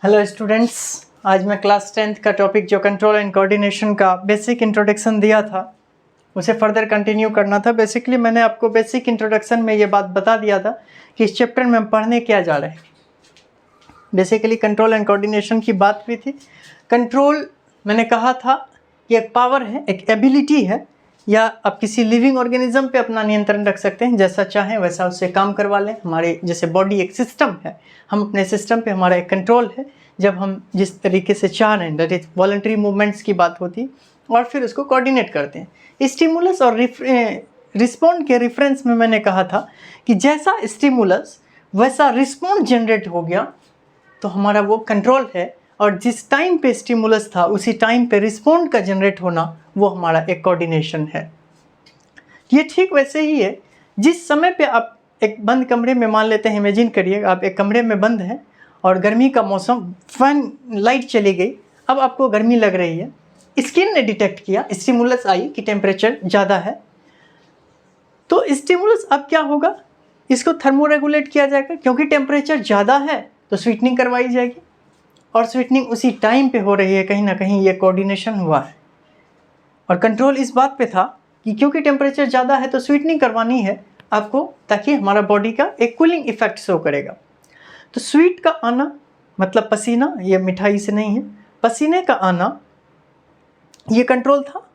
Hello students, आज मैं class 10th का टॉपिक जो कंट्रोल एंड कोऑर्डिनेशन का बेसिक इंट्रोडक्शन दिया था उसे फर्दर कंटिन्यू करना था। बेसिकली मैंने आपको बेसिक इंट्रोडक्शन में ये बात बता दिया था कि इस चैप्टर में हम पढ़ने क्या जा रहे हैं। बेसिकली कंट्रोल एंड कोऑर्डिनेशन की बात हुई थी। कंट्रोल मैंने कहा था कि एक पावर है, एक एबिलिटी है, या आप किसी लिविंग ऑर्गेनिज्म पे अपना नियंत्रण रख सकते हैं, जैसा चाहें वैसा उससे काम करवा लें। हमारे जैसे बॉडी एक सिस्टम है, हम अपने सिस्टम पे हमारा एक कंट्रोल है। जब हम जिस तरीके से चाह रहे हैं, दैट इज वॉलंटरी मूवमेंट्स की बात होती है, और फिर उसको कोऑर्डिनेट करते हैं। स्टिमुलस और रिस्पॉन्ड के रेफरेंस में मैंने कहा था कि जैसा स्टिमुलस वैसा रिस्पॉन्ड जनरेट हो गया तो हमारा वो कंट्रोल है, और जिस टाइम पे स्टिमुलस था उसी टाइम पे रिस्पॉन्ड का जनरेट होना वो हमारा एक कोऑर्डिनेशन है। ये ठीक वैसे ही है जिस समय पे आप एक बंद कमरे में, मान लेते हैं, इमेजिन करिए आप एक कमरे में बंद हैं और गर्मी का मौसम, फैन लाइट चली गई, अब आपको गर्मी लग रही है। स्किन ने डिटेक्ट किया, स्टिमुलस आई कि टेम्परेचर ज़्यादा है, तो स्टिमुलस अब क्या होगा, इसको थर्मोरेगुलेट किया जाएगा। क्योंकि टेम्परेचर ज़्यादा है तो स्वीटनिंग करवाई जाएगी, और स्वीटनिंग उसी टाइम पे हो रही है। कहीं ना कहीं ये कोऑर्डिनेशन हुआ है। और कंट्रोल इस बात पे था कि क्योंकि टेम्परेचर ज़्यादा है तो स्वीटनिंग करवानी है आपको, ताकि हमारा बॉडी का एक कूलिंग इफेक्ट शो करेगा। तो स्वीट का आना मतलब पसीना, ये मिठाई से नहीं है, पसीने का आना ये कंट्रोल था,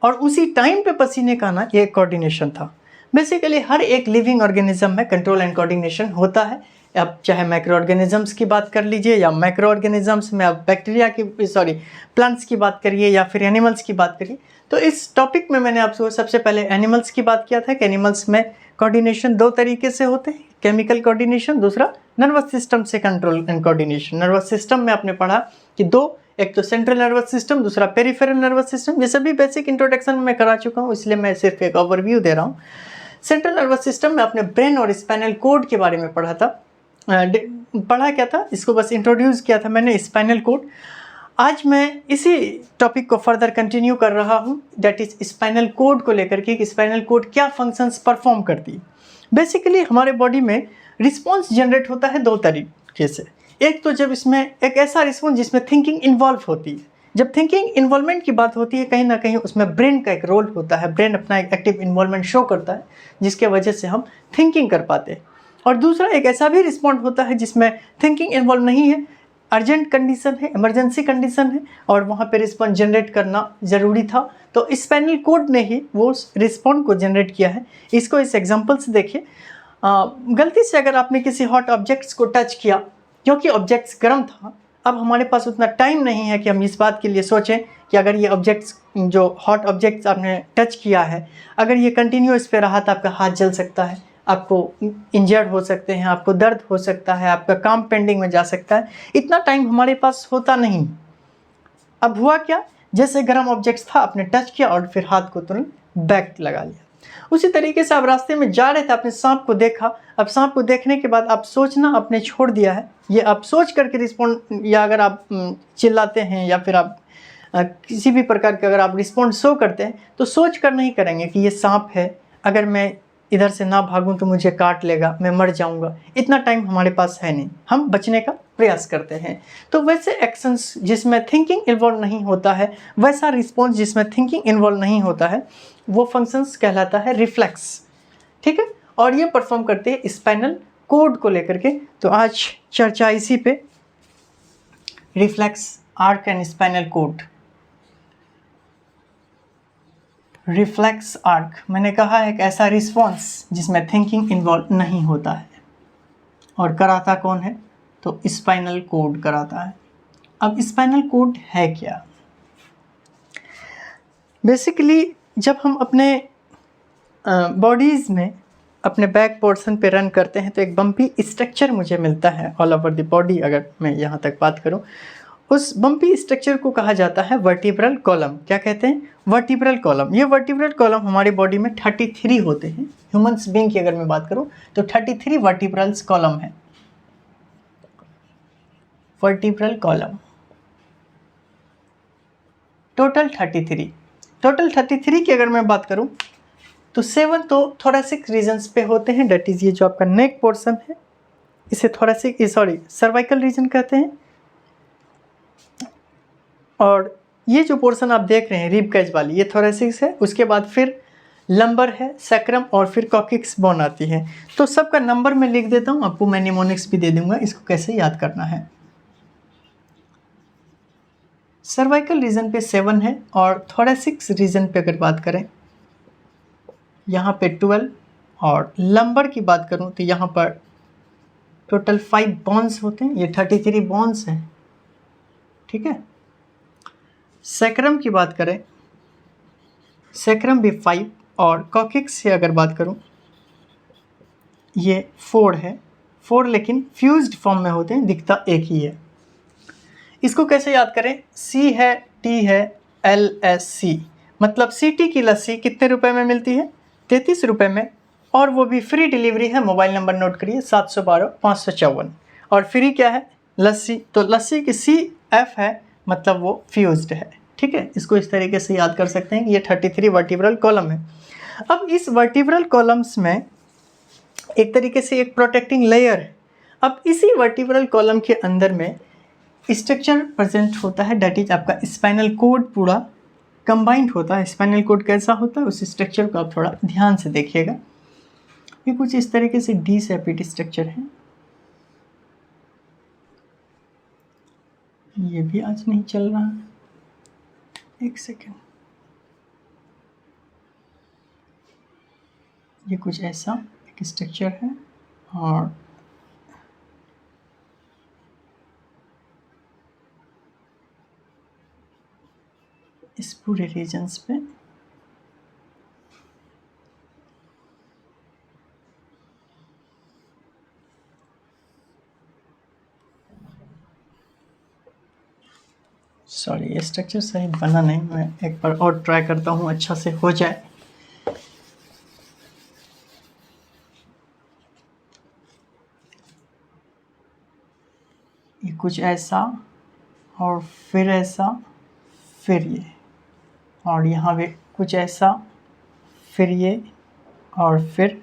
और उसी टाइम पे पसीने का आना ये कोऑर्डिनेशन था। बेसिकली हर एक लिविंग ऑर्गेनिज्म में कंट्रोल एंड कोऑर्डिनेशन होता है। आप चाहे माइक्रो ऑर्गेनिजम्स की बात कर लीजिए, या मैक्रो ऑर्गेनिजम्स में आप बैक्टीरिया की, प्लांट्स की बात करिए, या फिर एनिमल्स की बात करिए। तो इस टॉपिक में मैंने आपको सबसे पहले एनिमल्स की बात किया था कि एनिमल्स में कोऑर्डिनेशन दो तरीके से होते हैं, केमिकल कोऑर्डिनेशन, दूसरा नर्वस सिस्टम से control and coordination. Nervous system में आपने पढ़ा कि दो, एक तो सेंट्रल नर्वस सिस्टम, दूसरा पेरिफेरल नर्वस सिस्टम। ये सभी बेसिक इंट्रोडक्शन में करा चुका हूँ, इसलिए मैं सिर्फ एक ओवरव्यू दे रहा हूँ। सेंट्रल नर्वस सिस्टम में आपने ब्रेन और स्पाइनल कोड के बारे में पढ़ा था। पढ़ा क्या था, इसको बस इंट्रोड्यूस किया था मैंने, स्पाइनल कोड। आज मैं इसी टॉपिक को फर्दर कंटिन्यू कर रहा हूँ, दैट इज स्पाइनल कोड को लेकर के, कि स्पाइनल कोड क्या फंक्शंस परफॉर्म करती है। बेसिकली हमारे बॉडी में रिस्पॉन्स जनरेट होता है दो तरीके से। एक तो जब इसमें एक ऐसा रिस्पॉन्स जिसमें थिंकिंग इन्वॉल्व होती है। जब थिंकिंग इन्वॉल्वमेंट की बात होती है, कहीं ना कहीं उसमें ब्रेन का एक रोल होता है। ब्रेन अपना एक एक्टिव इन्वॉल्वमेंट शो करता है, जिसके वजह से हम थिंकिंग कर पाते हैं। और दूसरा एक ऐसा भी रिस्पॉन्ड होता है जिसमें थिंकिंग इन्वॉल्व नहीं है, अर्जेंट कंडीशन है, इमरजेंसी कंडीशन है, और वहाँ पे रिस्पॉन्ड जनरेट करना ज़रूरी था, तो स्पाइनल कोड ने ही वो रिस्पॉन्ड को जनरेट किया है। इसको इस एग्जांपल से देखिए। गलती से अगर आपने किसी हॉट ऑब्जेक्ट्स को टच किया, क्योंकि ऑब्जेक्ट्स गर्म था, अब हमारे पास उतना टाइम नहीं है कि हम इस बात के लिए सोचें कि अगर ये ऑब्जेक्ट्स, जो हॉट ऑब्जेक्ट्स आपने टच किया है, अगर ये कंटिन्यूस पे रहा तो आपका हाथ जल सकता है, आपको इंजर्ड हो सकते हैं, आपको दर्द हो सकता है, आपका काम पेंडिंग में जा सकता है। इतना टाइम हमारे पास होता नहीं। अब हुआ क्या, जैसे गर्म ऑब्जेक्ट्स था, आपने टच किया और फिर हाथ को तुरंत बैक लगा लिया। उसी तरीके से आप रास्ते में जा रहे थे, आपने सांप को देखा, अब सांप को देखने के बाद आप सोचना आपने छोड़ दिया है। ये आप सोच करके रिस्पॉन्ड, या अगर आप चिल्लाते हैं, या फिर आप किसी भी प्रकार का अगर आप रिस्पॉन्ड शो करते हैं, तो सोच कर नहीं करेंगे कि ये सांप है, अगर मैं इधर से ना भागूं तो मुझे काट लेगा, मैं मर जाऊंगा। इतना टाइम हमारे पास है नहीं, हम बचने का प्रयास करते हैं। तो वैसे एक्शंस जिसमें थिंकिंग इन्वॉल्व नहीं होता है, वैसा रिस्पॉन्स जिसमें थिंकिंग इन्वॉल्व नहीं होता है, वो फंक्शंस कहलाता है रिफ्लेक्स। ठीक है, और ये परफॉर्म करते हैं स्पाइनल कोड को लेकर के। तो आज चर्चा इसी पे, reflex arc and spinal cord. Reflex arc मैंने कहा एक ऐसा रिस्पॉन्स जिसमें थिंकिंग इन्वॉल्व नहीं होता है, और कराता कौन है, तो स्पाइनल कोड कराता है। अब स्पाइनल कोड है क्या? बेसिकली जब हम अपने बॉडीज़ में अपने बैक पोर्शन पे रन करते हैं तो एक बम्पी स्ट्रक्चर मुझे मिलता है ऑल ओवर द बॉडी। अगर मैं यहाँ तक बात करूँ, उस बम्पी स्ट्रक्चर को कहा जाता है वर्टिब्रल कॉलम। क्या कहते हैं? Vertebral column. ये वर्टिब्रल कॉलम हमारी बॉडी में 33 होते हैं। ह्यूमंस बीइंग की अगर मैं बात करूँ तो 33 वर्टिब्रल्स कॉलम है। Vertebral column total 33। टोटल 33 की अगर मैं बात करूँ तो 7 तो थोरेसिक रीजन्स पे होते हैं, डेट इज़ ये जो आपका नेक पोर्शन है, इसे थोरेसिक, सर्वाइकल रीजन कहते हैं। और ये जो पोर्शन आप देख रहे हैं रिब कैज वाली, ये थोरेसिक्स है, उसके बाद फिर लंबर है, सैक्रम और फिर कॉक्सिक्स बोन आती है। तो सबका नंबर मैं लिख देता हूँ, आपको मैं निमोनिक्स भी दे दूंगा, इसको कैसे याद करना है। सर्वाइकल रीजन पे 7 है और थोरेसिक्स रीजन पे अगर बात करें यहाँ पे 12, और लंबर की बात करूँ तो यहाँ पर टोटल 5 बोन्स होते हैं, ये 33 बोन्स हैं, ठीक है। सैक्रम की बात करें, सैक्रम भी 5, और कॉक्सिक्स से अगर बात करूं ये 4 है, 4 लेकिन फ्यूज्ड फॉर्म में होते हैं, दिखता एक ही है। इसको कैसे याद करें, C है, T है, LSC, मतलब CT की लस्सी कितने रुपए में मिलती है, 33 रुपये में, और वो भी फ्री डिलीवरी है। मोबाइल नंबर नोट करिए 712-554, और फ्री क्या है, लस्सी, तो लस्सी की CF है, मतलब वो फ्यूज्ड है, ठीक है। इसको इस तरीके से याद कर सकते हैं कि ये 33 वर्टिब्रल कॉलम है। अब इस वर्टिब्रल कॉलम्स में एक तरीके से एक प्रोटेक्टिंग लेयर है। अब इसी वर्टिब्रल कॉलम के अंदर में स्ट्रक्चर प्रेजेंट होता है, दैट इज आपका स्पाइनल कोड पूरा कंबाइंड होता है। स्पाइनल कोड कैसा होता है, उस स्ट्रक्चर को आप थोड़ा ध्यान से देखिएगा। ये कुछ इस तरीके से डी सेपिड स्ट्रक्चर है। ये भी आज नहीं चल रहा, एक सेकेंड। ये कुछ ऐसा एक स्ट्रक्चर है, और इस पूरे रीजन्स पे सॉरी, ये स्ट्रक्चर सही बना नहीं, मैं एक बार और ट्राई करता हूँ, अच्छा से हो जाए। ये कुछ ऐसा, और फिर ऐसा, फिर ये, और यहाँ पे कुछ ऐसा, फिर ये, और फिर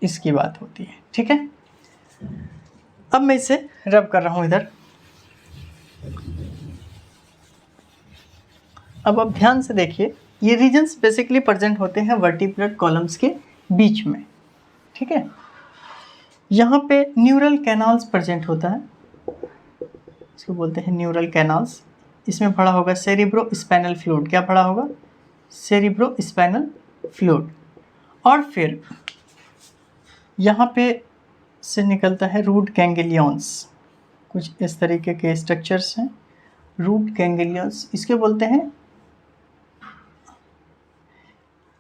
इसकी बात होती है, ठीक है। अब मैं इसे रब कर रहा हूँ इधर। अब आप ध्यान से देखिए, ये रीजन्स बेसिकली प्रेजेंट होते हैं वर्टिब्रल कॉलम्स के बीच में, ठीक है। यहाँ पे न्यूरल कैनाल्स प्रेजेंट होता है, इसको बोलते हैं न्यूरल कैनाल्स। इसमें पड़ा होगा सेरिब्रो स्पाइनल फ्लूइड, क्या पड़ा होगा, सेरिब्रो स्पाइनल फ्लूइड। और फिर यहाँ पे से निकलता है रूट गैंग्लियंस, कुछ इस तरीके के स्ट्रक्चर्स हैं, रूट गैंग्लियंस इसके बोलते हैं,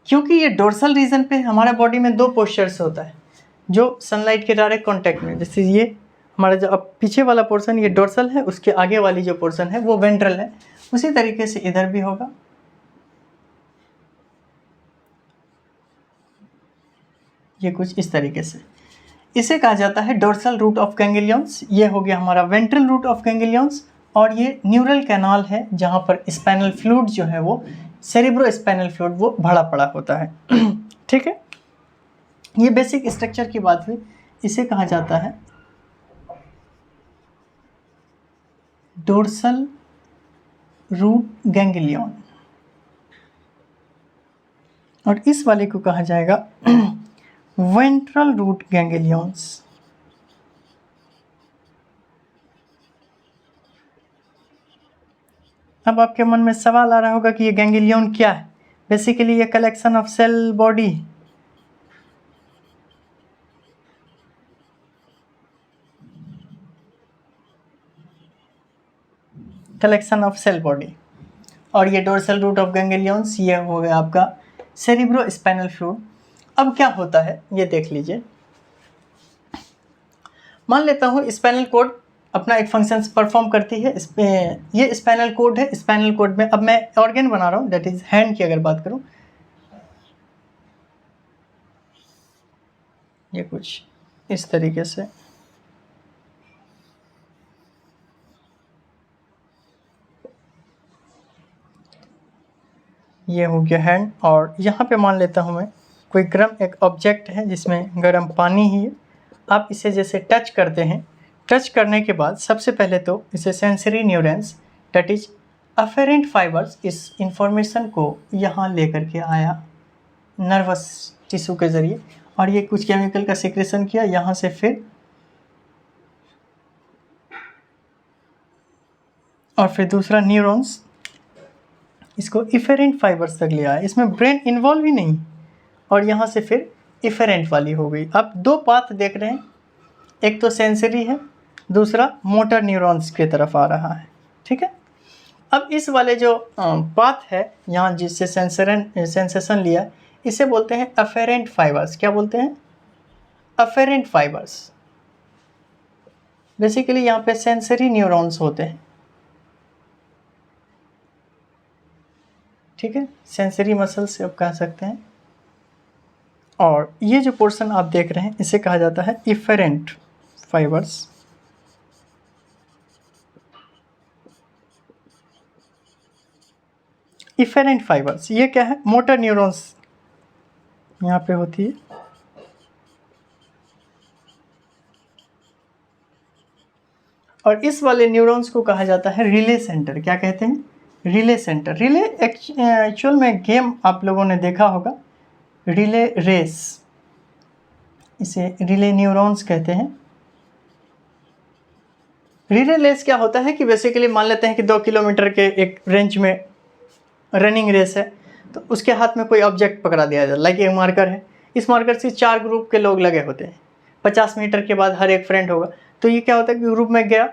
क्योंकि ये डोर्सल रीजन पे हमारे बॉडी में 2 पोस्चर्स होता है जो सनलाइट के डायरेक्ट कांटेक्ट में, जैसे ये हमारा जो अब पीछे वाला पोर्शन ये डोर्सल है, उसके आगे वाली जो पोर्शन है वो वेंट्रल है, उसी तरीके से इधर भी होगा। ये कुछ इस तरीके से, इसे कहा जाता है डोर्सल रूट ऑफ गैंग्लियंस। ये हो गया हमारा वेंट्रल रूट ऑफ गैंग्लियंस, और ये न्यूरल कैनाल है जहाँ पर स्पाइनल फ्लूइड जो है वो सेरिब्रो स्पाइनल फ्लूइड वो भरा पड़ा होता है, ठीक है। ये बेसिक स्ट्रक्चर की बात हुई, इसे कहा जाता है डोर्सल रूट गैंग्लियन, और इस वाले को कहा जाएगा वेंट्रल रूट गैंग्लियंस। अब आपके मन में सवाल आ रहा होगा कि ये गैंग्लियन क्या है। बेसिकली ये collection of cell body, collection of cell body, और ये डोर्सल रूट ऑफ गैंग्लियंस ये हो गया आपका सेरिब्रो स्पाइनल फ्लूइड। अब क्या होता है ये देख लीजिए। मान लेता हूँ स्पाइनल कोड अपना एक फंक्शन परफॉर्म करती है, इसमें ये स्पाइनल कोड है। स्पाइनल कोड में अब मैं ऑर्गन बना रहा हूँ, दैट इज हैंड की अगर बात करूँ, ये कुछ इस तरीके से, ये हो गया हैंड। और यहाँ पे मान लेता हूँ मैं कोई गर्म एक ऑब्जेक्ट है जिसमें गर्म पानी ही है। आप इसे जैसे टच करते हैं, टच करने के बाद सबसे पहले तो इसे sensory neurons that is afferent fibres इस इंफॉर्मेशन को यहाँ लेकर के आया नर्वस टिश्यू के ज़रिए, और ये कुछ केमिकल का सिक्रेशन किया यहाँ से, फिर दूसरा न्यूरॉन्स इसको इफेरेंट फाइबर्स तक ले आया। इसमें ब्रेन इन्वॉल्व ही नहीं, और यहाँ से फिर इफेरेंट वाली हो गई। अब दो पाथ देख रहे हैं, एक तो सेंसरी है, दूसरा मोटर न्यूरॉन्स की तरफ आ रहा है। ठीक है, अब इस वाले जो पाथ है यहाँ जिससे सेंसेशन लिया, इसे बोलते हैं अफेरेंट फाइबर्स। क्या बोलते हैं? Afferent fibres. बेसिकली यहाँ पे सेंसरी न्यूरॉन्स होते हैं। ठीक है, सेंसरी मसल से आप कह सकते हैं। और ये जो पोर्शन आप देख रहे हैं इसे कहा जाता है इफेरेंट फाइबर्स। इफेरेंट फाइबर्स ये क्या है? मोटर न्यूरॉन्स यहाँ पे होती है, और इस वाले न्यूरॉन्स को कहा जाता है रिले सेंटर। क्या कहते हैं? Relay centre. रिले एक्चुअल में गेम आप लोगों ने देखा होगा, रिले रेस, इसे रिले न्यूरॉन्स कहते हैं। रिले रेस क्या होता है कि बेसिकली मान लेते हैं कि 2 किलोमीटर के एक रेंज में रनिंग रेस है, तो उसके हाथ में कोई ऑब्जेक्ट पकड़ा दिया जाए, लाइक एक मार्कर है। इस मार्कर से 4 ग्रुप के लोग लगे होते हैं, 50 मीटर के बाद हर एक फ्रेंड होगा। तो ये क्या होता है कि ग्रुप में गया,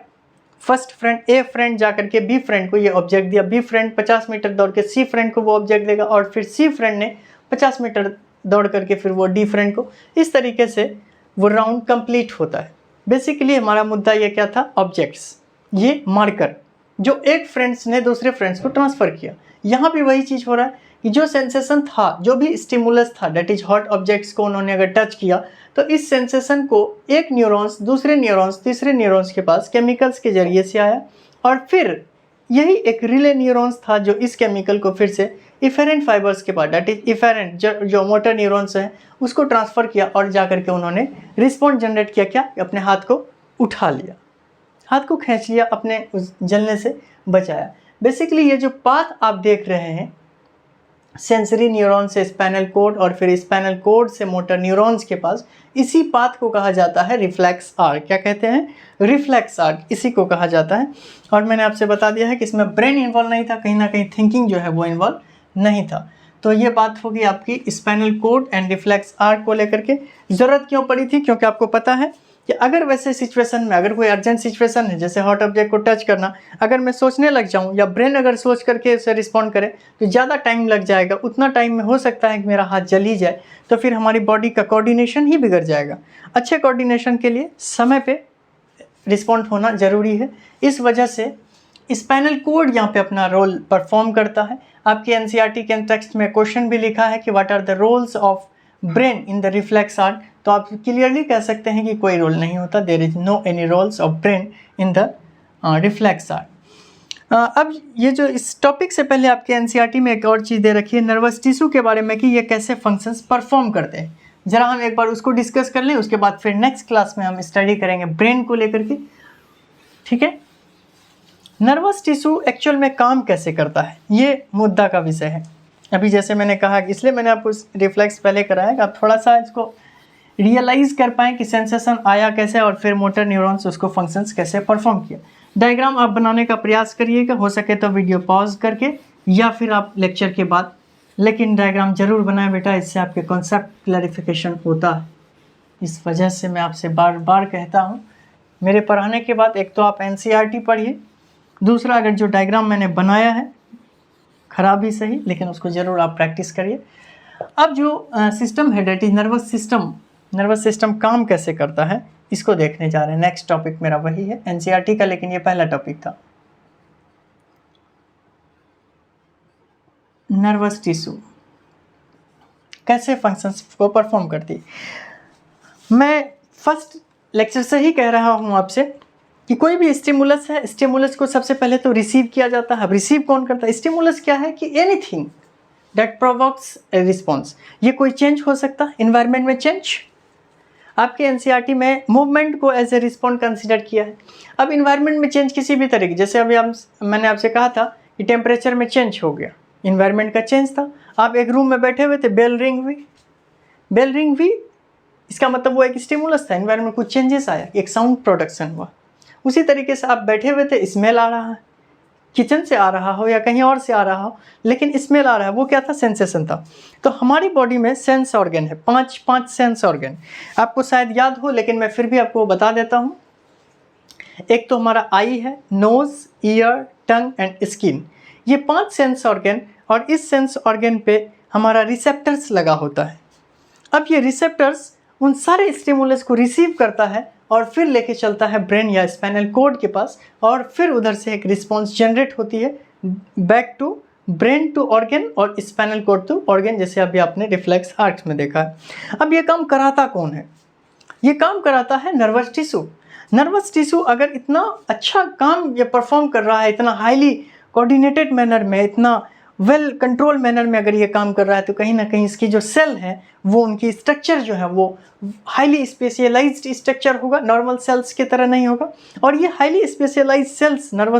फर्स्ट फ्रेंड ए फ्रेंड जा करके बी फ्रेंड को ये ऑब्जेक्ट दिया, बी फ्रेंड 50 मीटर दौड़ के सी फ्रेंड को वो ऑब्जेक्ट देगा, और फिर सी फ्रेंड ने 50 मीटर दौड़ करके फिर वो डी फ्रेंड को। इस तरीके से वो राउंड कंप्लीट होता है। बेसिकली हमारा मुद्दा ये क्या था? ऑब्जेक्ट्स, ये मार्कर जो एक फ्रेंड्स ने दूसरे फ्रेंड्स को ट्रांसफ़र किया। यहाँ भी वही चीज़ हो रहा है कि जो सेंसेशन था, जो भी स्टिमुलस था, डेट इज हॉट ऑब्जेक्ट्स को उन्होंने अगर टच किया, तो इस सेंसेशन को एक न्यूरॉन्स दूसरे न्यूरॉन्स तीसरे न्यूरॉन्स के पास केमिकल्स के जरिए से आया, और फिर यही एक रिले न्यूरॉन्स था जो इस केमिकल को फिर से इफेरेंट फाइबर्स के पास, डेट इज इफेरेंट जो मोटर न्यूरॉन्स हैं, उसको ट्रांसफ़र किया, और जा करके उन्होंने रिस्पॉन्स जनरेट किया। क्या? अपने हाथ को उठा लिया, हाथ को खींच लिया, अपने उस जलने से बचाया। बेसिकली ये जो पाथ आप देख रहे हैं, सेंसरी न्यूरॉन से स्पाइनल कोड, और फिर स्पाइनल कोड से मोटर न्यूरॉन्स के पास, इसी पाथ को कहा जाता है रिफ्लेक्स आर्क। क्या कहते हैं? रिफ्लेक्स आर्क, इसी को कहा जाता है। और मैंने आपसे बता दिया है कि इसमें ब्रेन इन्वॉल्व नहीं था, कहीं ना कहीं थिंकिंग जो है वो इन्वॉल्व नहीं था। तो ये बात होगी आपकी spinal cord and reflex arc को लेकर के। ज़रूरत क्यों पड़ी थी? क्योंकि आपको पता है कि अगर वैसे सिचुएशन में, अगर कोई अर्जेंट सिचुएशन है, जैसे हॉट ऑब्जेक्ट को टच करना, अगर मैं सोचने लग जाऊं या ब्रेन अगर सोच करके उसे रिस्पॉन्ड करे तो ज़्यादा टाइम लग जाएगा। उतना टाइम में हो सकता है कि मेरा हाथ जल ही जाए, तो फिर हमारी बॉडी का कोऑर्डिनेशन ही बिगड़ जाएगा। अच्छे कोऑर्डिनेशन के लिए समय पे रिस्पॉन्ड होना ज़रूरी है। इस वजह से स्पाइनल कोड यहाँ पे अपना रोल परफॉर्म करता है। आपके एनसीईआरटी के टेक्स्ट में क्वेश्चन भी लिखा है कि what are the roles of brain in the reflex arc, तो आप क्लियरली कह सकते हैं कि कोई रोल नहीं होता, there is no any roles of brain in the reflex arc. अब ये जो इस टॉपिक से पहले आपके एनसीईआरटी में एक और चीज़ दे रखी है नर्वस टिश्यू के बारे में, कि ये कैसे फंक्शंस परफॉर्म करते हैं। ज़रा हम एक बार उसको डिस्कस कर लें, उसके बाद फिर नेक्स्ट क्लास में हम स्टडी करेंगे ब्रेन को लेकर के। ठीक है, नर्वस टिश्यू एक्चुअल में काम कैसे करता है, ये मुद्दा का विषय है। अभी जैसे मैंने कहा कि इसलिए मैंने आपको रिफ्लेक्स पहले कराया कि आप थोड़ा सा इसको रियलाइज़ कर पाएँ कि सेंसेशन आया कैसे, और फिर मोटर न्यूरॉन्स उसको फंक्शंस कैसे परफॉर्म किया। डायग्राम आप बनाने का प्रयास करिएगा, हो सके तो वीडियो पॉज करके या फिर आप लेक्चर के बाद, लेकिन डायग्राम जरूर बनाएं बेटा, इससे आपके कॉन्सेप्ट क्लैरिफिकेशन होता है। इस वजह से मैं आपसे बार बार कहता हूँ, मेरे पढ़ाने के बाद एक तो आप एनसीईआरटी पढ़िए, दूसरा अगर जो डायग्राम मैंने बनाया है खराब ही सही, लेकिन उसको ज़रूर आप प्रैक्टिस करिए। अब जो सिस्टम है डेट इज नर्वस सिस्टम काम कैसे करता है, इसको देखने जा रहे हैं। नेक्स्ट टॉपिक मेरा वही है एनसीईआरटी का, लेकिन ये पहला टॉपिक था। नर्वस टिश्यू कैसे फंक्शंस को परफॉर्म करती है। मैं फर्स्ट लेक्चर से ही कह रहा हूँ आपसे कि कोई भी स्टिमुलस है, स्टिमुलस को सबसे पहले तो रिसीव किया जाता है। अब रिसीव कौन करता है? स्टिमुलस क्या है कि anything that provokes a response. ये कोई चेंज हो सकता है, इन्वायरमेंट में चेंज, आपके एनसीईआरटी में मूवमेंट को एज ए रिस्पॉन्ड कंसिडर किया है। अब इन्वायरमेंट में चेंज किसी भी तरीके, जैसे अभी मैंने आपसे कहा था कि टेम्परेचर में चेंज हो गया, इन्वायरमेंट का चेंज था। आप एक रूम में बैठे हुए थे, बेल रिंग हुई, इसका मतलब वो एक स्टिमुलस था, इन्वायरमेंट में कुछ चेंजेस आया, एक साउंड प्रोडक्शन हुआ। उसी तरीके से आप बैठे हुए थे, स्मेल आ रहा है, किचन से आ रहा हो या कहीं और से आ रहा हो, लेकिन स्मेल आ रहा है, वो क्या था? सेंसेशन था। तो हमारी बॉडी में सेंस ऑर्गन है, पांच सेंस ऑर्गन। आपको शायद याद हो, लेकिन मैं फिर भी आपको बता देता हूँ। एक तो हमारा आई है, nose, ear, tongue and skin, ये 5 सेंस ऑर्गन, और इस सेंस ऑर्गन पे हमारा रिसेप्टर्स लगा होता है। अब ये रिसेप्टर्स उन सारे स्टिमुलस को रिसीव करता है और फिर लेके चलता है ब्रेन या स्पाइनल कोड के पास, और फिर उधर से एक रिस्पॉन्स जनरेट होती है back to brain to organ और स्पाइनल कोड टू ऑर्गन, जैसे अभी आपने रिफ्लेक्स आर्ट्स में देखा है। अब ये काम कराता कौन है? ये काम कराता है नर्वस टिश्यू। नर्वस टिश्यू अगर इतना अच्छा काम ये परफॉर्म कर रहा है, इतना हाईली कोऑर्डिनेटेड मैनर में, इतना वेल कंट्रोल मैनर में अगर ये काम कर रहा है, तो कहीं ना कहीं इसकी जो सेल है वो, उनकी स्ट्रक्चर जो है वो हाईली स्पेशलाइज्ड स्ट्रक्चर होगा, नॉर्मल सेल्स की तरह नहीं होगा। और ये highly specialised cells, nerve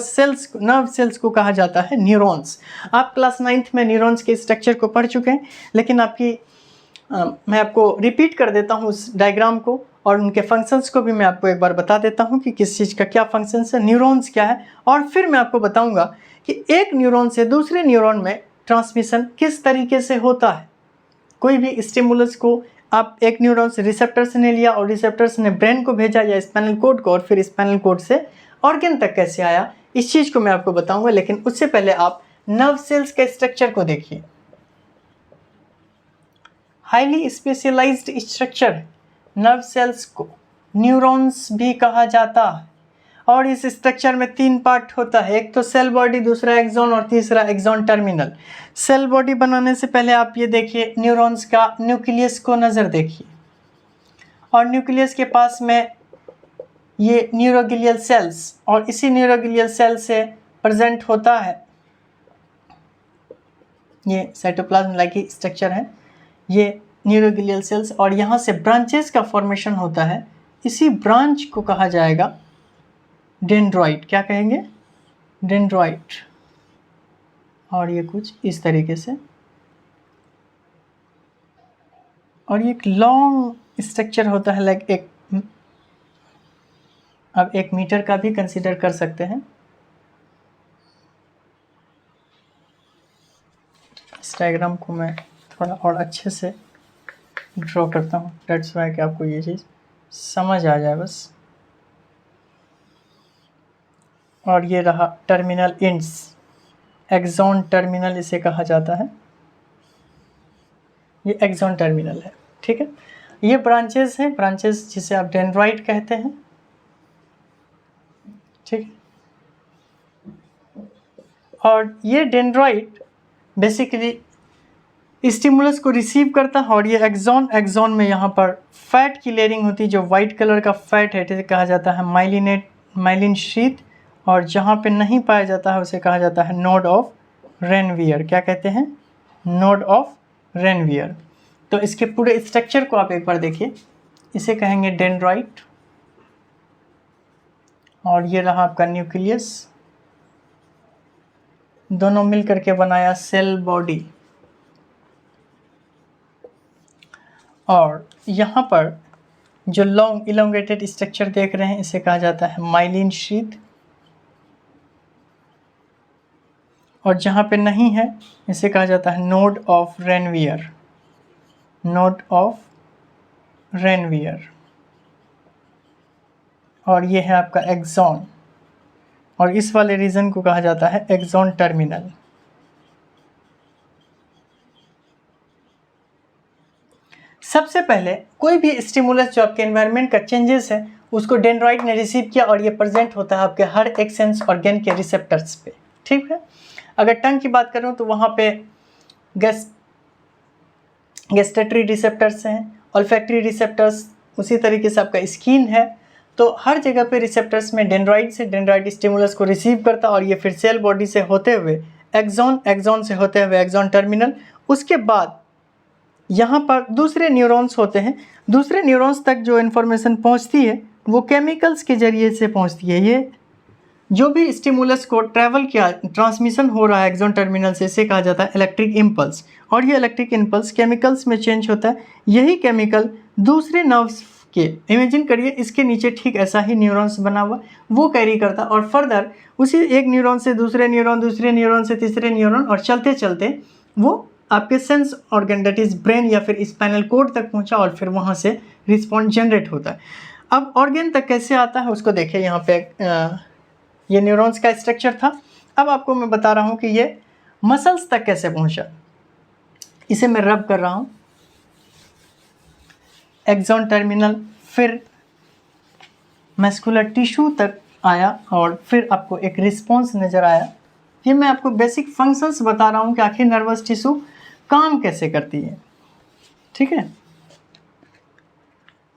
cells को कहा जाता है न्यूरॉन्स। आप क्लास 9th में न्यूरॉन्स के स्ट्रक्चर को पढ़ चुके हैं, लेकिन मैं आपको रिपीट कर देता हूँ उस डायग्राम को, और उनके फंक्शंस को भी मैं आपको एक बार बता देता हूँ कि किस चीज़ का क्या फंक्शंस है, न्यूरॉन्स क्या है, और फिर मैं आपको बताऊँगा कि एक न्यूरॉन से दूसरे न्यूरॉन में ट्रांसमिशन किस तरीके से होता है। कोई भी स्टिमुलस को आप एक न्यूरॉन से रिसेप्टर्स ने लिया और रिसेप्टर्स ने ब्रेन को भेजा या स्पाइनल कोड को, और फिर स्पाइनल कोड से ऑर्गन तक कैसे आया, इस चीज़ को मैं आपको बताऊंगा। लेकिन उससे पहले आप नर्व सेल्स के स्ट्रक्चर को देखिए। Highly specialised structure nerve cells को न्यूरॉन्स भी कहा जाता है, और इस स्ट्रक्चर में 3 पार्ट होता है, एक तो सेल बॉडी, दूसरा एक्सॉन और तीसरा एक्सॉन टर्मिनल। सेल बॉडी बनाने से पहले आप ये देखिए, न्यूरॉन्स का न्यूक्लियस को नज़र देखिए, और न्यूक्लियस के पास में ये न्यूरोग्लियल सेल्स, और इसी न्यूरोग्लियल सेल से प्रेजेंट होता है ये साइटोप्लाज्म लाइक स्ट्रक्चर है, ये न्यूरोग्लियल सेल्स, और यहाँ से ब्रांचेस का फॉर्मेशन होता है। इसी ब्रांच को कहा जाएगा डेंड्राइट। क्या कहेंगे? डेंड्राइट। और ये कुछ इस तरीके से, और ये एक लॉन्ग स्ट्रक्चर होता है, लाइक एक, अब 1 मीटर का भी कंसीडर कर सकते हैं। इस डायग्राम को मैं थोड़ा और अच्छे से ड्रॉ करता हूँ, डेट्स वाई कि आपको ये चीज़ समझ आ जाए बस। और ये रहा टर्मिनल एंड्स, एक्सॉन टर्मिनल इसे कहा जाता है, ये एक्सॉन टर्मिनल है, ठीक है। ये ब्रांचेस हैं, ब्रांचेस जिसे आप डेंड्राइट कहते हैं, ठीक है। और ये डेंड्राइट बेसिकली स्टिमुलस को रिसीव करता है, और ये एक्सॉन में यहाँ पर फैट की लेयरिंग होती है, जो वाइट कलर का फैट है, इसे कहा जाता है माइलिन शीथ, और जहाँ पे नहीं पाया जाता है उसे कहा जाता है नोड ऑफ रेनवियर। क्या कहते हैं? Node of Ranvier. तो इसके पूरे स्ट्रक्चर को आप एक बार देखिए, इसे कहेंगे डेंड्राइट, और ये रहा आपका न्यूक्लियस, दोनों मिल करके बनाया सेल बॉडी। और यहाँ पर जो लॉन्ग इलोंगेटेड स्ट्रक्चर देख रहे हैं, इसे कहा जाता है माइलिन शीथ, और जहाँ पे नहीं है इसे कहा जाता है node of Ranvier, node of Ranvier. और ये है आपका एक्सॉन, और इस वाले रीजन को कहा जाता है एक्सॉन टर्मिनल। सबसे पहले कोई भी स्टिमुलस जो आपके एनवायरनमेंट का चेंजेस है उसको डेंड्राइट ने रिसीव किया, और ये प्रेजेंट होता है आपके हर एक सेंस ऑर्गन के रिसेप्टर्स पे, ठीक है। अगर टंग की बात करूँ तो वहाँ पे गैस्टेटरी रिसेप्टर्स हैं, ऑल्फैक्टरी रिसेप्टर्स, उसी तरीके से आपका स्किन है। तो हर जगह पे रिसेप्टर्स में डेंड्राइट स्टिमुलस को रिसीव करता, और ये फिर सेल बॉडी से होते हुए एक्सॉन से होते हुए एक्सॉन टर्मिनल, उसके बाद यहाँ पर दूसरे न्यूरॉन्स होते हैं, दूसरे न्यूरॉन्स तक जो इन्फॉर्मेशन पहुँचती है वो केमिकल्स के ज़रिए से पहुँचती है। ये जो भी स्टिमुलस को ट्रैवल किया, ट्रांसमिशन हो रहा है एक्सॉन टर्मिनल से, इसे कहा जाता है इलेक्ट्रिक इम्पल्स। और ये इलेक्ट्रिक इम्पल्स केमिकल्स में चेंज होता है। यही केमिकल दूसरे नर्व्स के, इमेजिन करिए इसके नीचे ठीक ऐसा ही न्यूरॉन्स बना हुआ, वो कैरी करता और फर्दर उसी एक न्यूरॉन से दूसरे न्यूरॉन, दूसरे न्यूरॉन से तीसरे न्यूरॉन, और चलते चलते वो आपके sense organ that is brain या फिर स्पाइनल कोड तक पहुंचा और फिर वहाँ से रिस्पॉन्स जनरेट होता है। अब ऑर्गन तक कैसे आता है उसको देखिए। यहाँ पे ये न्यूरॉन्स का स्ट्रक्चर था। अब आपको मैं बता रहा हूँ कि ये मसल्स तक कैसे पहुँचा। इसे मैं रब कर रहा हूँ, एक्सॉन टर्मिनल, फिर मस्कुलर टिश्यू तक आया और फिर आपको एक रिस्पॉन्स नज़र आया। ये मैं आपको बेसिक फंक्शंस बता रहा हूँ कि आखिर नर्वस टिश्यू काम कैसे करती है। ठीक है,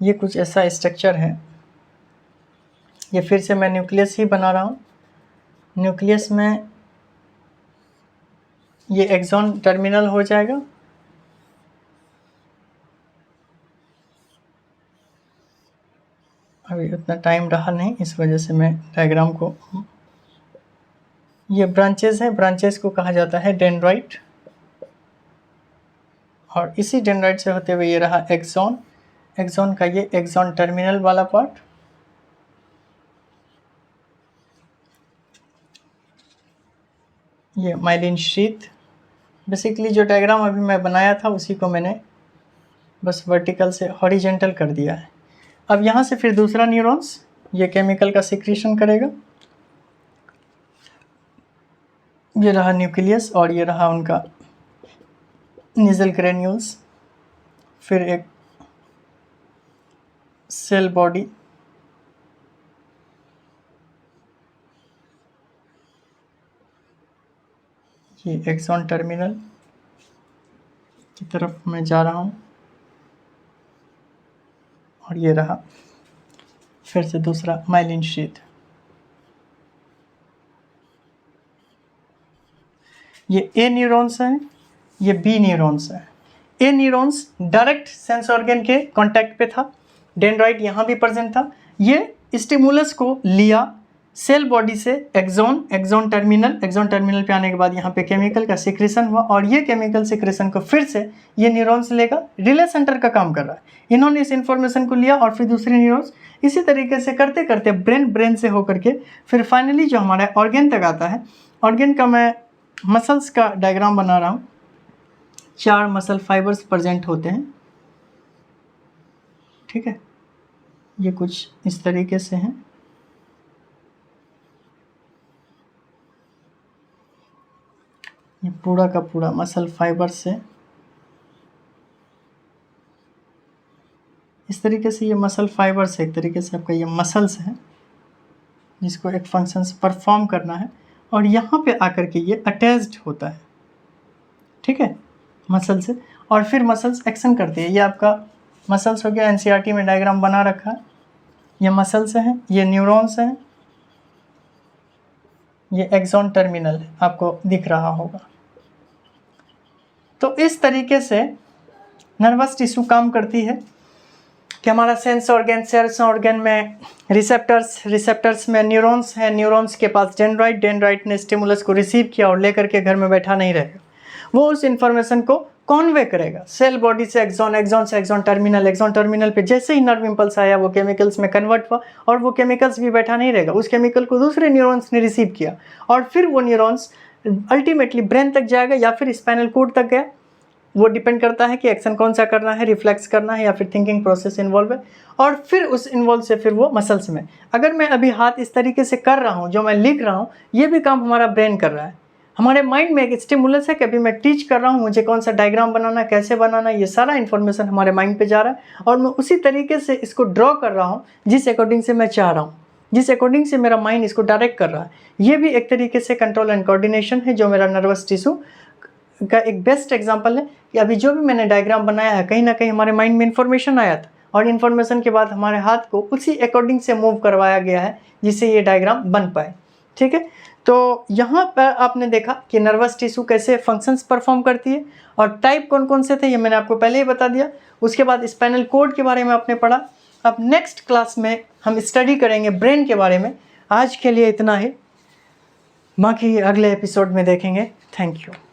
ये कुछ ऐसा स्ट्रक्चर है। ये फिर से मैं न्यूक्लियस ही बना रहा हूँ। न्यूक्लियस में ये एक्सॉन टर्मिनल हो जाएगा। अभी उतना टाइम रहा नहीं, इस वजह से मैं डायग्राम को, ये ब्रांचेस है, ब्रांचेस को कहा जाता है डेंड्राइट। और इसी डेंड्राइट से होते हुए ये रहा एक्सॉन। एक्सॉन का ये एक्सॉन टर्मिनल वाला पार्ट, ये माइलिन शीथ। बेसिकली जो डायग्राम अभी मैं बनाया था उसी को मैंने बस वर्टिकल से हॉरिजेंटल कर दिया है। अब यहाँ से फिर दूसरा न्यूरॉन्स ये केमिकल का सिक्रीशन करेगा। ये रहा न्यूक्लियस और ये रहा उनका निजल ग्रेन्यूल्स, फिर एक सेल बॉडी, ये एक्सॉन टर्मिनल की तरफ मैं जा रहा हूँ। और ये रहा फिर से दूसरा माइलिन शीथ। ये ए न्यूरॉन्स हैं, ये बी न्यूरॉन्स हैं। ए न्यूरॉन्स डायरेक्ट सेंस ऑर्गन के कांटेक्ट पे था, डेंड्राइट यहाँ भी प्रेजेंट था। ये स्टिमुलस को लिया सेल बॉडी से एक्सॉन टर्मिनल पे आने के बाद यहाँ पे केमिकल का सिक्रेशन हुआ और ये केमिकल सिक्रेशन को फिर से ये न्यूरॉन्स लेगा, रिले सेंटर का काम कर रहा है। इन्होंने इस इन्फॉर्मेशन को लिया और फिर दूसरे न्यूरॉन्स इसी तरीके से करते करते ब्रेन से होकर के फिर फाइनली जो हमारा ऑर्गन तक आता है। ऑर्गन का मैं मसल्स का डायग्राम बना रहा हूँ। 4 मसल फाइबर्स प्रेजेंट होते हैं। ठीक है, ये कुछ इस तरीके से हैं। ये पूरा का पूरा मसल फाइबर से इस तरीके से, ये मसल फाइबर से एक तरीके से आपका ये मसल्स है जिसको एक फंक्शंस परफॉर्म करना है और यहाँ पे आकर के ये अटैच्ड होता है। ठीक है, मसल से, और फिर मसल्स एक्शन करती है। ये आपका मसल्स हो गया, एनसीईआरटी में डायग्राम बना रखा है। ये मसल्स हैं, ये न्यूरॉन्स हैं, ये एक्सॉन टर्मिनल है, आपको दिख रहा होगा। तो इस तरीके से नर्वस टिश्यू काम करती है कि हमारा सेंस ऑर्गन में रिसेप्टर्स में न्यूरॉन्स हैं, न्यूरॉन्स के पास डेंड्राइट ने स्टिमुलस को रिसीव किया और लेकर के घर में बैठा नहीं रहेगा, वो उस इन्फॉर्मेशन को कॉन्वे करेगा सेल बॉडी से एक्सॉन से एक्सॉन टर्मिनल पे जैसे ही नर्व इम्पल्स आया वो केमिकल्स में कन्वर्ट हुआ और वो केमिकल्स भी बैठा नहीं रहेगा, उस केमिकल को दूसरे न्यूरॉन्स ने रिसीव किया और फिर वो न्यूरॉन्स अल्टीमेटली ब्रेन तक जाएगा या फिर स्पाइनल कोड तक गया। वो डिपेंड करता है कि एक्शन कौन सा करना है, रिफ्लेक्स करना है या फिर थिंकिंग प्रोसेस इन्वॉल्व है, और फिर उस इन्वॉल्व से फिर वो मसल्स में। अगर मैं अभी हाथ इस तरीके से कर रहा हूँ, जो मैं लिख रहा हूँ, ये भी काम हमारा ब्रेन कर रहा है। हमारे माइंड में एक स्टिमुलस है कि अभी मैं टीच कर रहा हूँ, मुझे कौन सा डायग्राम बनाना है, कैसे बनाना है, ये सारा इन्फॉर्मेशन हमारे माइंड पे जा रहा है और मैं उसी तरीके से इसको ड्रॉ कर रहा हूँ जिस अकॉर्डिंग से मैं चाह रहा हूँ, जिस अकॉर्डिंग से मेरा माइंड इसको डायरेक्ट कर रहा है। ये भी एक तरीके से कंट्रोल एंड कोऑर्डिनेशन है, जो मेरा नर्वस टिश्यू का एक बेस्ट एग्जांपल है कि अभी जो भी मैंने डायग्राम बनाया है, कहीं ना कहीं हमारे माइंड में इन्फॉर्मेशन आया था और इन्फॉर्मेशन के बाद हमारे हाथ को उसी अकॉर्डिंग से मूव करवाया गया है जिससे ये डायग्राम बन पाए। ठीक है, तो यहाँ पर आपने देखा कि नर्वस टिश्यू कैसे फंक्शंस परफॉर्म करती है और टाइप कौन कौन से थे ये मैंने आपको पहले ही बता दिया। उसके बाद स्पाइनल कॉर्ड के बारे में आपने पढ़ा। अब नेक्स्ट क्लास में हम स्टडी करेंगे ब्रेन के बारे में। आज के लिए इतना ही, बाकी अगले एपिसोड में देखेंगे। Thank you.